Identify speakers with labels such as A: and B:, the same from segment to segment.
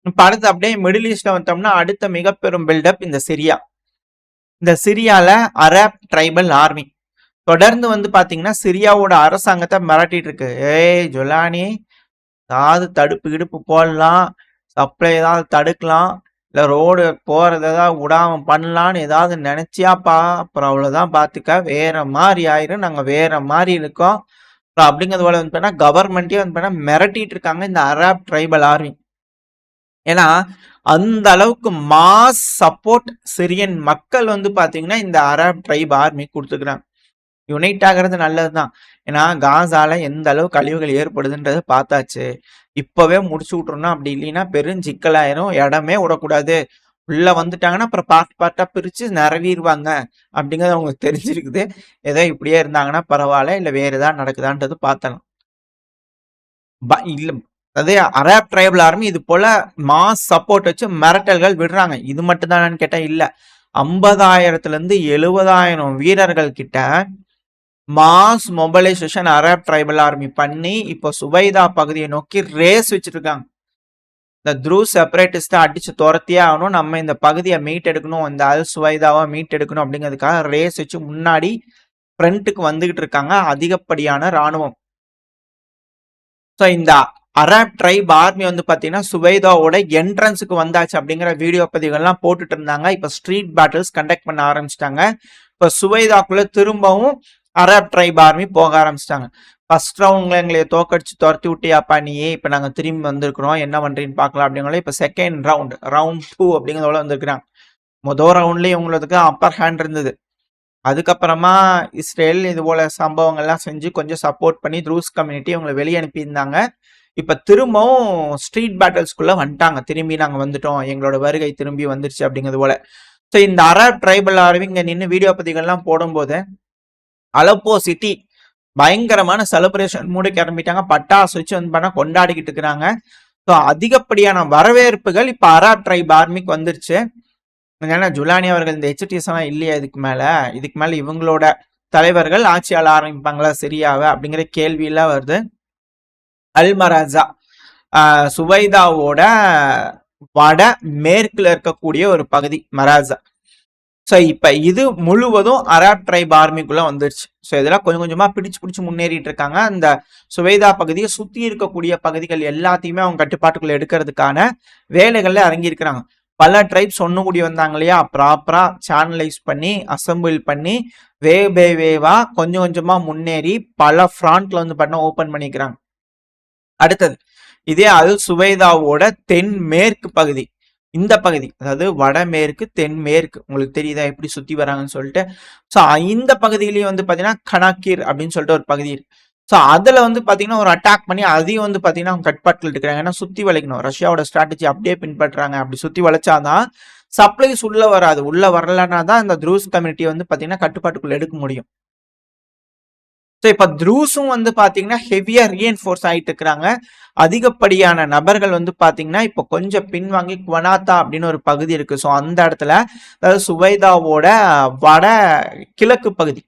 A: இப்ப அடுத்து அப்படியே மிடில் ஈஸ்ட்ல வந்தோம்னா அடுத்த மிக பெரும் பில்டப் இந்த சிரியா. இந்த சிரியால அரப் ட்ரைபல் ஆர்மி தொடர்ந்து வந்து பாத்தீங்கன்னா சிரியாவோட அரசாங்கத்தை மிரட்டிட்டு இருக்கு. ஏய் ஜொலானி, ஏதாவது தடுப்பு கிடுப்பு போடலாம், சப்ளை ஏதாவது தடுக்கலாம், இல்ல ரோடு போறது ஏதாவது விடாம பண்ணலான்னு ஏதாவது நினைச்சியாப்பா, அப்புறம் அவ்வளவுதான் பாத்துக்க, வேற மாதிரி ஆயிரும், நாங்க வேற மாதிரி இருக்கோம் அப்படிங்கிறது போல வந்து கவர்மெண்டே வந்து மிரட்டிட்டு இருக்காங்க இந்த அரப் ட்ரைபல் ஆர்மி. ஏன்னா அந்த அளவுக்கு மாஸ் சப்போர்ட் சிரியன் மக்கள் வந்து பாத்தீங்கன்னா இந்த அரப் ட்ரைப் ஆர்மி கொடுத்துக்கிறாங்க. யுனைட் ஆகிறது நல்லதுதான். ஏன்னா காசால எந்த அளவு கழிவுகள் ஏற்படுதுன்றத பார்த்தாச்சு. இப்பவே முடிச்சு விட்டுறணும், அப்படி இல்லைன்னா பெருஞ்சிக்கலாயிரும், இடமே விடக்கூடாது, உள்ள வந்துட்டாங்கன்னா அப்புறம் பார்ட் பார்ட்டா பிரிச்சு நிறவிடுவாங்க அப்படிங்கிறது அவங்களுக்கு தெரிஞ்சிருக்குது. ஏதோ இப்படியே இருந்தாங்கன்னா பரவாயில்ல, இல்ல வேற ஏதாவது நடக்குதான்றது பார்த்தலாம். இல்ல அதே அரப் ட்ரைபல் ஆர்மி இது போல மாஸ் சப்போர்ட் வச்சு மிரட்டல்கள் விடுறாங்க. இது மட்டும் தானு கேட்டா இல்ல, 50,000ல இருந்து 70,000 வீரர்கள் கிட்ட mass mobilisation Arab tribal army பண்ணி இப்போ சுபைதா பகுதியை நோக்கி ரேஸ் வச்சுட்டு இருக்காங்க. இந்த த்ரூஸ் செப்பரேட்டிஸ்ட அடிச்சு துரத்தியே ஆகணும், நம்ம இந்த பகுதியை மீட் எடுக்கணும், இந்த அல் சுவைதாவா மீட் எடுக்கணும் அப்படிங்கிறதுக்காக ரேஸ் வச்சு முன்னாடி ஃப்ரண்ட்டுக்கு வந்துகிட்டு இருக்காங்க அதிகப்படியான ராணுவம். ஸோ இந்த அரப் ட்ரைப் ஆர்மி வந்து பாத்தீங்கன்னா சுபைதாவோட என்ட்ரன்ஸுக்கு வந்தாச்சு அப்படிங்கிற வீடியோ பதிவுகள்லாம் போட்டுட்டு இருந்தாங்க. இப்ப ஸ்ட்ரீட் பேட்டில்ஸ் கண்டக்ட் பண்ண ஆரம்பிச்சிட்டாங்க. இப்ப சுபைதாக்குள்ள திரும்பவும் அரப் ட்ரைப் ஆர்மி போக ஆரம்பிச்சிட்டாங்க. ஃபர்ஸ்ட் ரவுண்ட்ல எங்களை தோக்கடிச்சு துரத்தி விட்டியாப்பா நீ, இப்ப நாங்க திரும்பி வந்திருக்கிறோம், என்ன பண்றீன்னு பாக்கலாம் அப்படிங்கிற இப்ப செகண்ட் ரவுண்ட் 2 அப்படிங்கிறதோட வந்திருக்கிறாங்க. முதல் ரவுண்ட்லயே உங்களுக்கு அப்பர் ஹேண்ட் இருந்தது. அதுக்கப்புறமா இஸ்ரேல் இது போல சம்பவங்கள்லாம் செஞ்சு கொஞ்சம் சப்போர்ட் பண்ணி த்ரூஸ் கம்யூனிட்டி இவங்களை வெளியே அனுப்பியிருந்தாங்க. இப்ப திரும்பவும் ஸ்ட்ரீட் பேட்டில்ஸ்குள்ள வந்துட்டாங்க. திரும்பி நாங்க வந்துட்டோம், எங்களோட வருகை திரும்பி வந்துருச்சு அப்படிங்கிறது போல. ஸோ இந்த அரப் ட்ரைபல் ஆர்மி இங்க நின்று வீடியோ பதிவுகள்லாம் போடும்போது அலப்போ சிட்டி பயங்கரமான செலிப்ரேஷன் மூடு கிளம்பிட்டாங்க. பட்டாசு வச்சு வந்து பண்ண கொண்டாடிக்கிட்டு இருக்கிறாங்க. ஸோ அதிகப்படியான வரவேற்புகள் இப்ப அரப் ட்ரைப் ஆர்மிக்கு வந்துருச்சு. ஏன்னா ஜுலானி அவர்கள் இந்த HTS எல்லாம் இல்லையா இதுக்கு மேல இவங்களோட தலைவர்கள் ஆட்சியாள ஆரம்பிப்பாங்களா சிரியாவை அப்படிங்கிற கேள்வி எல்லாம் வருது. அல்மராஜா சுவைதாவோட வட மேற்குல இருக்கக்கூடிய ஒரு பகுதி மராஜா. ஸோ இப்ப இது முழுவதும் அரப் ட்ரைப் ஆர்மிக்குள்ள வந்துருச்சு. ஸோ இதெல்லாம் கொஞ்சம் கொஞ்சமா பிடிச்சு முன்னேறிட்டு இருக்காங்க. அந்த சுவைதா பகுதியை சுத்தி இருக்கக்கூடிய பகுதிகள் எல்லாத்தையுமே அவங்க கட்டுப்பாட்டுக்குள்ள எடுக்கிறதுக்கான வேலைகள்ல இறங்கியிருக்கிறாங்க. பல ட்ரைப்ஸ் ஒண்ணு கூடி வந்தாங்க இல்லையா, ப்ராப்பரா சேனலைஸ் பண்ணி அசம்பிள் பண்ணி வேவா கொஞ்சம் கொஞ்சமா முன்னேறி பல ஃப்ராண்ட்ல வந்து பண்ண ஓபன் பண்ணிக்கிறாங்க. அடுத்தது இதே அல் சுவைதாவோட தென்மேற்கு பகுதி, இந்த பகுதி அதாவது வடமேற்கு தென்மேற்கு உங்களுக்கு தெரியுதா எப்படி சுத்தி வராங்கன்னு சொல்லிட்டு. ஸோ இந்த பகுதியிலேயே வந்து பாத்தீங்கன்னா கனாக்கீர் அப்படின்னு சொல்லிட்டு ஒரு பகுதி இருக்கு. ஸோ அதுல வந்து பாத்தீங்கன்னா ஒரு அட்டாக் பண்ணி அதையும் வந்து பாத்தீங்கன்னா அவங்க கட்பாட்டில் இருக்கிறாங்க. ஏன்னா சுத்தி வளைக்கணும், ரஷ்யாவோட ஸ்ட்ராட்டஜி அப்படியே பின்பற்றாங்க. அப்படி சுத்தி வளைச்சாதான் சப்ளைஸ் உள்ள வராது, உள்ள வரலன்னா தான் இந்த த்ரூஸ் கம்யூனிட்டி வந்து பாத்தீங்கன்னா கட்டுப்பாட்டுக்குள்ள எடுக்க முடியும். ஸோ இப்ப த்ரூஸும் வந்து பாத்தீங்கன்னா ஹெவியா ரீஎன்ஃபோர்ஸ் ஆயிட்டு இருக்கிறாங்க. அதிகப்படியான நபர்கள் வந்து பாத்தீங்கன்னா இப்ப கொஞ்சம் பின்வாங்கி குவனாத்தா அப்படின்னு ஒரு பகுதி இருக்கு. ஸோ அந்த இடத்துல அதாவது சுவைதாவோட வட கிழக்கு பகுதி,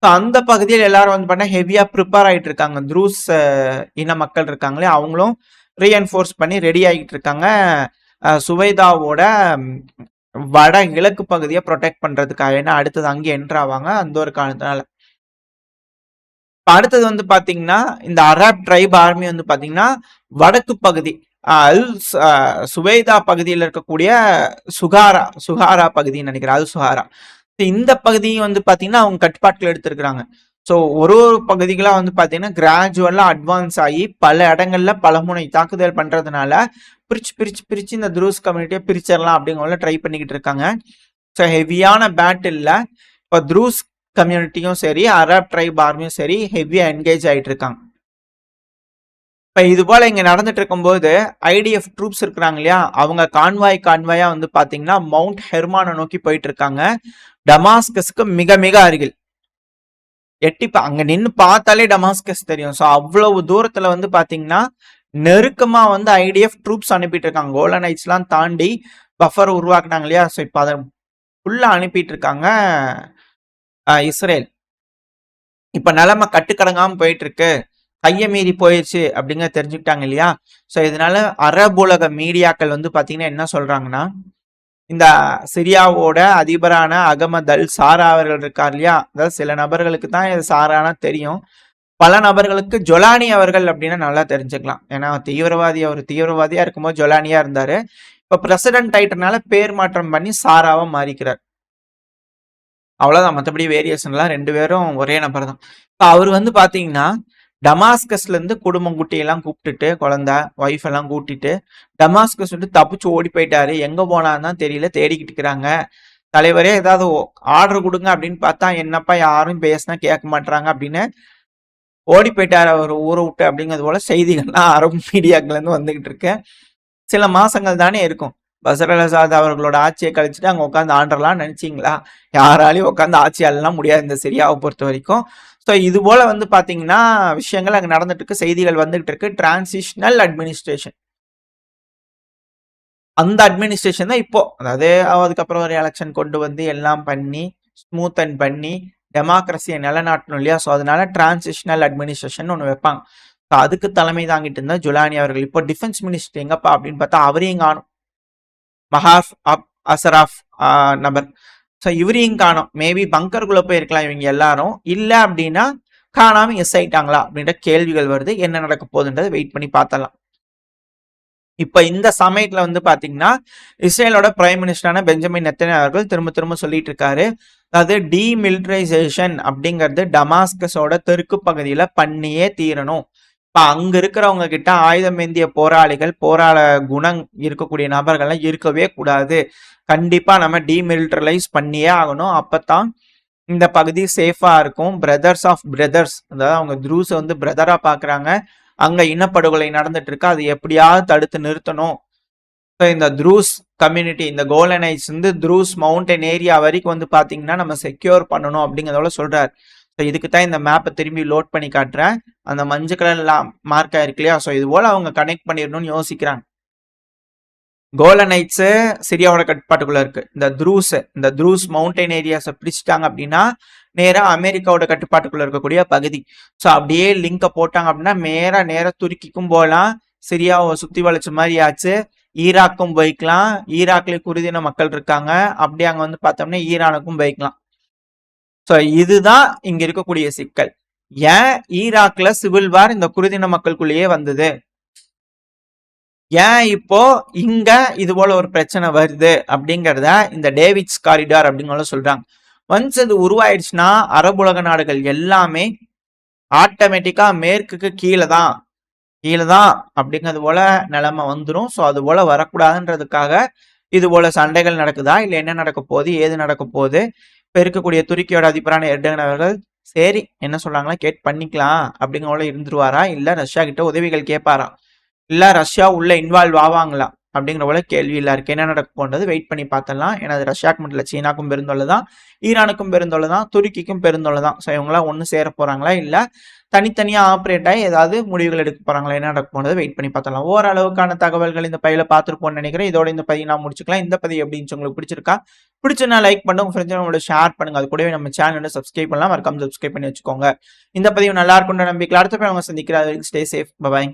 A: அந்த பகுதியில் எல்லாரும் வந்து பண்ண ஹெவியா ப்ரிப்பேர் ஆயிட்டு இருக்காங்க. த்ரூஸ் இன மக்கள் இருக்காங்களே அவங்களும் ரீஎன்ஃபோர்ஸ் பண்ணி ரெடி ஆகிட்டு இருக்காங்க சுவைதாவோட வட கிழக்கு பகுதியை ப்ரொடெக்ட் பண்றதுக்காக. ஏன்னா அடுத்தது அங்கே என்ட்ரு ஆவாங்க அந்த ஒரு காரணத்தினால. அடுத்தது வந்து பாத்தீங்கன்னா இந்த அரப் ட்ரைப் ஆர்மி வந்து பாத்தீங்கன்னா வடக்கு பகுதி அல் சுவைதா பகுதியில் இருக்கக்கூடிய சுகாரா பகுதின்னு நினைக்கிறேன், அல் சுகாரா. இந்த பகுதியும் வந்து பாத்தீங்கன்னா அவங்க கட்டுப்பாட்டில் எடுத்திருக்கிறாங்க. ஸோ ஒரு பகுதிகளா வந்து பாத்தீங்கன்னா கிராஜுவலா அட்வான்ஸ் ஆகி பல இடங்கள்ல பல முனை தாக்குதல் பண்றதுனால பிரிச்சு இந்த த்ரூஸ் கம்யூனிட்டியை பிரிச்சிடலாம் அப்படிங்கிற ட்ரை பண்ணிக்கிட்டு இருக்காங்க. ஸோ ஹெவியான பேட்டில்ல இப்போ த்ரூஸ் கம்யூனிட்டியும் சரி அரப் ட்ரைப் ஆர்மியும் சரி ஹெவியா என்கேஜ் ஆயிட்டு இருக்காங்க. இப்ப இது போல இங்க நடந்துட்டு இருக்கும்போது IDF ட்ரூப்ஸ் இருக்கிறாங்க இல்லையா, அவங்க கான்வாயா வந்து பாத்தீங்கன்னா மவுண்ட் ஹெர்மானை நோக்கி போயிட்டு இருக்காங்க. டமாஸ்கஸுக்கு மிக மிக அருகில் எட்டிப்பா அங்க நின்று பார்த்தாலே டமாஸ்கஸ் தெரியும். ஸோ அவ்வளவு தூரத்துல வந்து பாத்தீங்கன்னா நெருக்கமா வந்து IDF ட்ரூப்ஸ் அனுப்பிட்டு இருக்காங்க. கோலன் ஹைட்ஸ் எல்லாம் தாண்டி பஃபர் உருவாக்குனாங்க இல்லையா, ஸோ இப்ப அதை ஃபுல்லா அனுப்பிட்டு இருக்காங்க இஸ்ரேல். இப்ப நிலைமை கட்டுக்கடங்காம போயிட்டு இருக்கு. கைய மீறி போயிருச்சு அப்படிங்கிறத தெரிஞ்சுக்கிட்டாங்க இல்லையா? ஸோ இதனால அரபுலக மீடியாக்கள் வந்து பார்த்தீங்கன்னா என்ன சொல்றாங்கன்னா, இந்த சிரியாவோட அதிபரான அகமது அல் சாரா அவர்கள் இருக்கார் இல்லையா? அதாவது சில நபர்களுக்கு தான் இது சாரானா தெரியும். பல நபர்களுக்கு ஜொலானி அவர்கள் அப்படின்னா நல்லா தெரிஞ்சுக்கலாம். ஏன்னா அவர் தீவிரவாதியா இருக்கும்போது ஜொலானியா இருந்தாரு. இப்ப பிரசிடென்ட் ஆயிட்டனால பேர் மாற்றம் பண்ணி சாராவா மாறிக்கிறார். அவ்வளவுதான். மற்றபடி வேரியேஷன்லாம் 2 பேரும் ஒரே நபர் தான். இப்ப அவர் வந்து பாத்தீங்கன்னா டமாஸ்கஸ்ல இருந்து குடும்பம் குட்டி எல்லாம் கூப்பிட்டுட்டு குழந்தை ஒய்ஃப் எல்லாம் கூட்டிட்டு டமாஸ்கஸ் விட்டு தப்பிச்சு ஓடி போயிட்டாரு. எங்க போனான்னு தான் தெரியல, தேடிக்கிட்டு இருக்கிறாங்க. தலைவரே ஏதாவது ஆர்டர் கொடுங்க அப்படின்னு பார்த்தா என்னப்பா யாரும் பேசினா கேட்க மாட்டாங்க அப்படின்னு ஓடி போயிட்டாரு அவர் ஊரை விட்டு அப்படிங்கிறது போல செய்திகள்லாம் அரபு மீடியாக்கள்ல இருந்து வந்துகிட்டு இருக்கு. சில மாசங்கள் தானே இருக்கும். பஷர் அல் அசாத் அவர்களோட ஆட்சியை கழிச்சுட்டு அங்க உட்காந்து ஆண்டலாம் நினைச்சீங்களா? யாராலையும் உட்காந்து ஆட்சி ஆளலாம் முடியாது இந்த சிரியாவை பொறுத்த வரைக்கும். ஸோ இது போல வந்து பாத்தீங்கன்னா விஷயங்கள் அங்க நடந்துட்டு இருக்கு, செய்திகள் வந்துகிட்டு இருக்கு. டிரான்சிஷனல் அட்மினிஸ்ட்ரேஷன், அந்த அட்மினிஸ்ட்ரேஷன் தான் இப்போ, அதாவது அதுக்கப்புறம் ஒரு எலெக்ஷன் கொண்டு வந்து எல்லாம் பண்ணி ஸ்மூத்தன் பண்ணி டெமோக்ரஸியை நிலநாட்டணும் இல்லையா? ஸோ அதனால டிரான்சிஷனல் அட்மினிஸ்ட்ரேஷன் ஒன்று வைப்பாங்க. ஸோ அதுக்கு தலைமை தாங்கிட்டு இருந்தா ஜுலானி அவர்கள். இப்போ டிஃபென்ஸ் மினிஸ்டர் எங்கப்பா அப்படின்னு பார்த்தா அவரையும் காணும். மஹாஃப் அசராஃப் நபர். ஸோ இவரையும் காணும். மேபி பங்கருக்குள்ள போய் இருக்கலாம் இவங்க எல்லாரும். இல்லை அப்படின்னா காணாம எஸ் ஆயிட்டாங்களா அப்படின்ற கேள்விகள் வருது. என்ன நடக்க போகுதுன்றதை வெயிட் பண்ணி பார்த்தலாம். இப்ப இந்த சமயத்துல வந்து பாத்தீங்கன்னா இஸ்ரேலோட பிரைம் மினிஸ்டரான பெஞ்சமின் நெத்தன்யாஹு அவர்கள் திரும்ப திரும்ப சொல்லிட்டு இருக்காரு. அதாவது டீமிலிட்டரைசேஷன் அப்படிங்கிறது டமாஸ்கஸோட தெற்கு பகுதியில பண்ணியே தீரணும். இப்ப அங்க இருக்கிறவங்க கிட்ட ஆயுதம் ஏந்திய போராளிகள், போராட குணம் இருக்கக்கூடிய நபர்கள்லாம் இருக்கவே கூடாது. கண்டிப்பா நம்ம டீமிலிட்டரைஸ் பண்ணியே ஆகணும். அப்பதான் இந்த பகுதி சேஃபா இருக்கும். பிரதர்ஸ் ஆஃப் பிரதர்ஸ், அதாவது அவங்க த்ரூஸை வந்து பிரதரா பாக்குறாங்க. அங்க இனப்படுகொலை நடந்துட்டு இருக்கு, அது எப்படியாவது தடுத்து நிறுத்தணும். இந்த த்ரூஸ் கம்யூனிட்டி, இந்த கோலனைட்ஸ் வந்து த்ரூஸ் மவுண்டன் ஏரியா வரைக்கும் வந்து பாத்தீங்கன்னா நம்ம செக்யூர் பண்ணணும் அப்படிங்கிறதோட சொல்றாரு. இதுக்கு தான் இந்த மேப்பை திரும்பி லோட் பண்ணி காட்டுறேன். அந்த மஞ்சள் கலர்ல மார்க் ஆயிருக்கு இல்லையா? ஸோ இது போல அவங்க கனெக்ட் பண்ணிடணும்னு யோசிக்கிறாங்க. கோலனைட்ஸ் சிரியாவோட கட்டுப்பாட்டுக்குள்ள இருக்கு. இந்த த்ரூஸ் மவுண்டன் ஏரியாஸை பிடிச்சிட்டாங்க அப்படின்னா நேரா அமெரிக்காவோட கட்டுப்பாட்டுக்குள்ள இருக்கக்கூடிய பகுதி. ஸோ அப்படியே லிங்க போட்டாங்க அப்படின்னா நேரா துருக்கிக்கும் போகலாம். சிரியாவை சுத்தி வளைச்ச மாதிரி ஆச்சு. ஈராக்கும் போய்க்கலாம். ஈராக்லயே குருதின மக்கள் இருக்காங்க. அப்படியே அங்க வந்து பார்த்தோம்னா ஈரானுக்கும் போய்க்கலாம். ஸோ இதுதான் இங்க இருக்கக்கூடிய சிக்கல். ஏன் ஈராக்ல சிவில் வார் இந்த குருதின மக்களுக்குள்ளேயே வந்தது? ஏன் இப்போ இங்க இது போல ஒரு பிரச்சனை வருது அப்படிங்கிறத இந்த டேவிட்ஸ் காரிடார் அப்படிங்கிற சொல்றாங்க. ஒன்ஸ் அது உருவாயிடுச்சுன்னா அரபுலக நாடுகள் எல்லாமே ஆட்டோமேட்டிக்கா மேற்குக்கு கீழே தான் அப்படிங்கிறது போல நிலைமை வந்துடும். ஸோ அது போல வரக்கூடாதுன்றதுக்காக இது போல சண்டைகள் நடக்குதா, இல்லை என்ன நடக்க போகுது, ஏது நடக்க போகுது? இப்போ இருக்கக்கூடிய துருக்கியோட அதிபரான எர்டகன் அவர்கள் சரி என்ன சொல்றாங்களா கேட் பண்ணிக்கலாம் அப்படிங்கிற போல இருந்துருவாரா, இல்லை ரஷ்யா கிட்ட உதவிகள் கேட்பாரா, இல்ல ரஷ்யா உள்ள இன்வால்வ் ஆவாங்களா அப்படிங்கிற போல கேள்வி இல்ல இருக்கு. என்ன நடக்க போன்றது வெயிட் பண்ணி பார்த்தலாம். ஏன்னா அது ரஷ்யாவுக்கு மட்டும் இல்லை, சீனாக்கும் பெருந்தொல்லை தான், ஈரானுக்கும் பெருந்தொல்லை தான், துருக்கிக்கும் பெருந்தொல்லை தான். ஸோ இவங்களாம் ஒன்று சேர போறாங்களா, இல்ல தனித்தனியா ஆப்ரேட் ஆகி ஏதாவது முடிவுகள் எடுக்க போறாங்களா, என்ன நடக்க போனது வெயிட் பண்ணி பார்த்தலாம். ஓரளவுக்கான தகவல்கள் இந்த பதில பார்த்துருப்போம்னு நினைக்கிறேன். இதோட இந்த பதிவு நான் முடிச்சுக்கலாம். இந்த பதிவு எப்படின்னு உங்களுக்கு பிடிச்சிருக்கா, பிடிச்சா லைக் பண்ணுங்க, உங்க ஃப்ரெண்ட்ஸ் நம்மளோட ஷேர் பண்ணுங்க. அது கூடவே நம்ம சேனல் சப்ஸ்கிரைப் பண்ணலாம், மறக்காம சப்ஸ்கிரைப் பண்ணி வச்சுக்கோங்க. இந்த பதிவு நல்லா இருக்கும்னு நம்பிக்கை. அடுத்த போய் அவங்க சந்திக்கிறார். Stay safe, by.